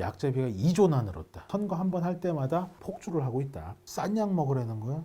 약제비가 2조나 늘었다. 선거 한 번 할 때마다 폭주를 하고 있다. 싼 약 먹으라는 거야.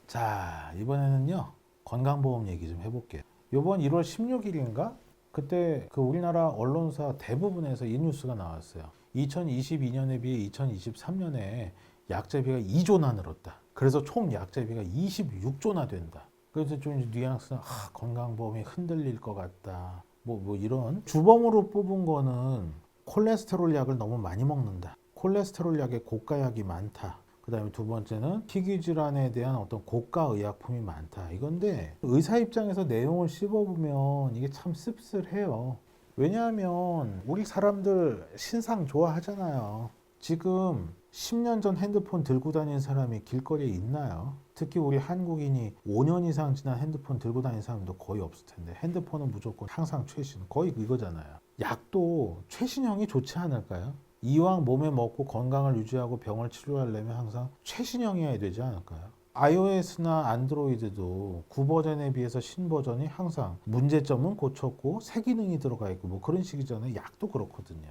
자, 이번에는요 건강보험 얘기 좀 해볼게요. 이번 1월 16일인가 그때 그 우리나라 언론사 대부분에서 이 뉴스가 나왔어요. 2022년에 비해 2023년에 약제비가 2조나 늘었다. 그래서 총 약제비가 26조나 된다. 그래서 좀 뉘앙스는 건강보험이 흔들릴 것 같다. 뭐 이런 주범으로 뽑은 거는 콜레스테롤 약을 너무 많이 먹는다. 콜레스테롤 약에 고가약이 많다. 그 다음에 두 번째는 희귀질환에 대한 어떤 고가 의약품이 많다. 이건데 의사 입장에서 내용을 씹어보면 이게 참 씁쓸해요. 왜냐하면 우리 사람들 신상 좋아하잖아요. 지금 10년 전 핸드폰 들고 다니는 사람이 길거리에 있나요? 특히 우리 한국인이 5년 이상 지난 핸드폰 들고 다니는 사람도 거의 없을 텐데 핸드폰은 무조건 항상 최신, 거의 이거잖아요. 약도 최신형이 좋지 않을까요? 이왕 몸에 먹고 건강을 유지하고 병을 치료하려면 항상 최신형이어야 되지 않을까요? iOS나 안드로이드도 9버전에 비해서 신버전이 항상 문제점은 고쳤고 새 기능이 들어가 있고 뭐 그런 식이잖아요. 약도 그렇거든요.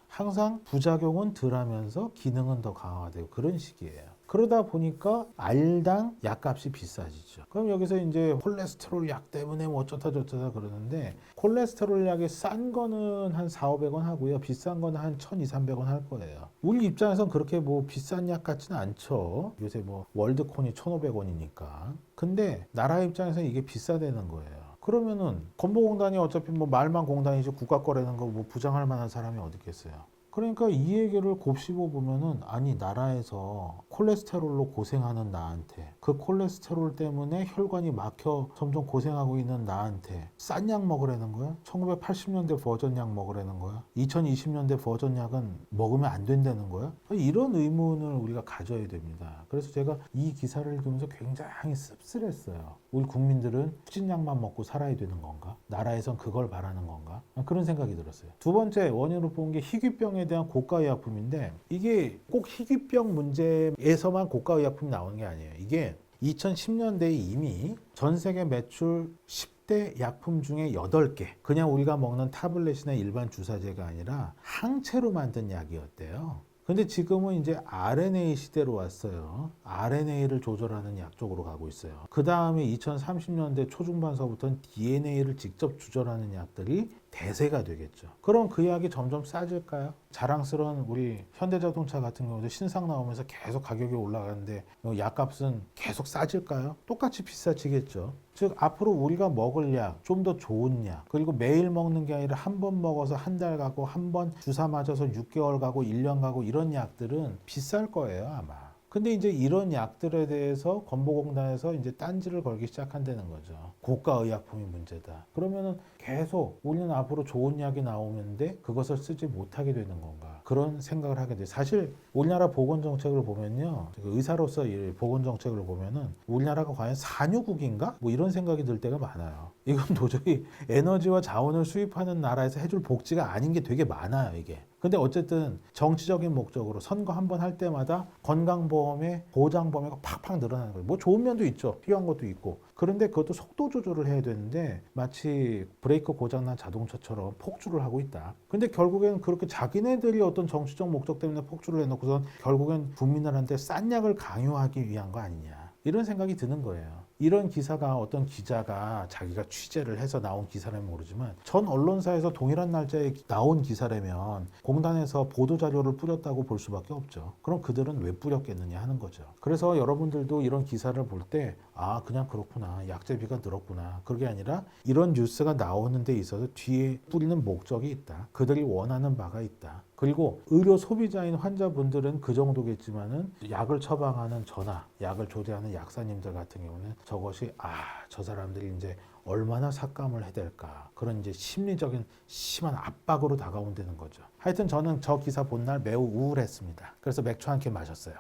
항상 부작용은 덜하면서 기능은 더 강화되고 그런 식이에요. 그러다 보니까 알당 약값이 비싸지죠. 그럼 여기서 이제 콜레스테롤 약 때문에 뭐 어쩌다 저쩌다 그러는데 콜레스테롤 약이 싼 거는 한 4,500원 하고요. 비싼 거는 한 1,200, 300원 할 거예요. 우리 입장에선 그렇게 뭐 비싼 약 같지는 않죠. 요새 뭐 월드콘이 1,500원이니까. 근데 나라 입장에서는 이게 비싸다는 거예요. 그러면은 건보공단이 어차피 뭐 말만 공단이지 국가 거라는 거 뭐 부장할 만한 사람이 어디 있겠어요. 그러니까 이 얘기를 곱씹어 보면은 아니 나라에서 콜레스테롤로 고생하는 나한테 그 콜레스테롤 때문에 혈관이 막혀 점점 고생하고 있는 나한테 싼 약 먹으라는 거야? 1980년대 버전 약 먹으라는 거야? 2020년대 버전 약은 먹으면 안 된다는 거야? 이런 의문을 우리가 가져야 됩니다. 그래서 제가 이 기사를 보면서 굉장히 씁쓸했어요. 우리 국민들은 추진약만 먹고 살아야 되는 건가? 나라에선 그걸 바라는 건가? 그런 생각이 들었어요. 두 번째 원인으로 본 게 희귀병에 대한 고가 의약품인데 이게 꼭 희귀병 문제에서만 고가 의약품이 나오는 게 아니에요. 이게 2010년대에 이미 전 세계 매출 10대 약품 중에 8개 그냥 우리가 먹는 타블렛이나 일반 주사제가 아니라 항체로 만든 약이었대요. 근데 지금은 이제 RNA 시대로 왔어요. RNA를 조절하는 약 쪽으로 가고 있어요. 그 다음에 2030년대 초중반서부터는 DNA를 직접 조절하는 약들이 대세가 되겠죠. 그럼 그 약이 점점 싸질까요? 자랑스러운 우리 현대자동차 같은 경우도 신상 나오면서 계속 가격이 올라가는데 약값은 계속 싸질까요? 똑같이 비싸지겠죠. 즉 앞으로 우리가 먹을 약, 좀 더 좋은 약, 그리고 매일 먹는 게 아니라 한 번 먹어서 한 달 가고 한 번 주사 맞아서 6개월 가고 1년 가고 이런 약들은 비쌀 거예요 아마. 근데 이제 이런 약들에 대해서 건보공단에서 이제 딴지를 걸기 시작한다는 거죠. 고가 의약품이 문제다. 그러면은 계속 우리는 앞으로 좋은 약이 나오는데 그것을 쓰지 못하게 되는 건가? 그런 생각을 하게 돼요. 사실 우리나라 보건정책을 보면요. 의사로서 이 보건정책을 보면은 우리나라가 과연 산유국인가? 뭐 이런 생각이 들 때가 많아요. 이건 도저히 에너지와 자원을 수입하는 나라에서 해줄 복지가 아닌 게 되게 많아요, 이게. 근데 어쨌든 정치적인 목적으로 선거 한 번 할 때마다 건강보험의 보장 범위가 팍팍 늘어나는 거예요. 뭐 좋은 면도 있죠. 필요한 것도 있고. 그런데 그것도 속도 조절을 해야 되는데 마치 브레이크 고장난 자동차처럼 폭주를 하고 있다. 근데 결국에는 그렇게 자기네들이 어떤 정치적 목적 때문에 폭주를 해놓고선 결국엔 국민들한테 싼 약을 강요하기 위한 거 아니냐. 이런 생각이 드는 거예요. 이런 기사가 어떤 기자가 자기가 취재를 해서 나온 기사라면 모르지만 전 언론사에서 동일한 날짜에 나온 기사라면 공단에서 보도자료를 뿌렸다고 볼 수밖에 없죠. 그럼 그들은 왜 뿌렸겠느냐 하는 거죠. 그래서 여러분들도 이런 기사를 볼 때 그냥 그렇구나. 약제비가 늘었구나. 그게 아니라 이런 뉴스가 나오는 데 있어서 뒤에 뿌리는 목적이 있다. 그들이 원하는 바가 있다. 그리고 의료 소비자인 환자분들은 그 정도겠지만은 약을 처방하는 저나 약을 조제하는 약사님들 같은 경우는 저것이 저 사람들이 이제 얼마나 삭감을 해야 될까 그런 이제 심리적인 심한 압박으로 다가온다는 거죠. 하여튼 저는 저 기사 본 날 매우 우울했습니다. 그래서 맥주 한 캔 마셨어요.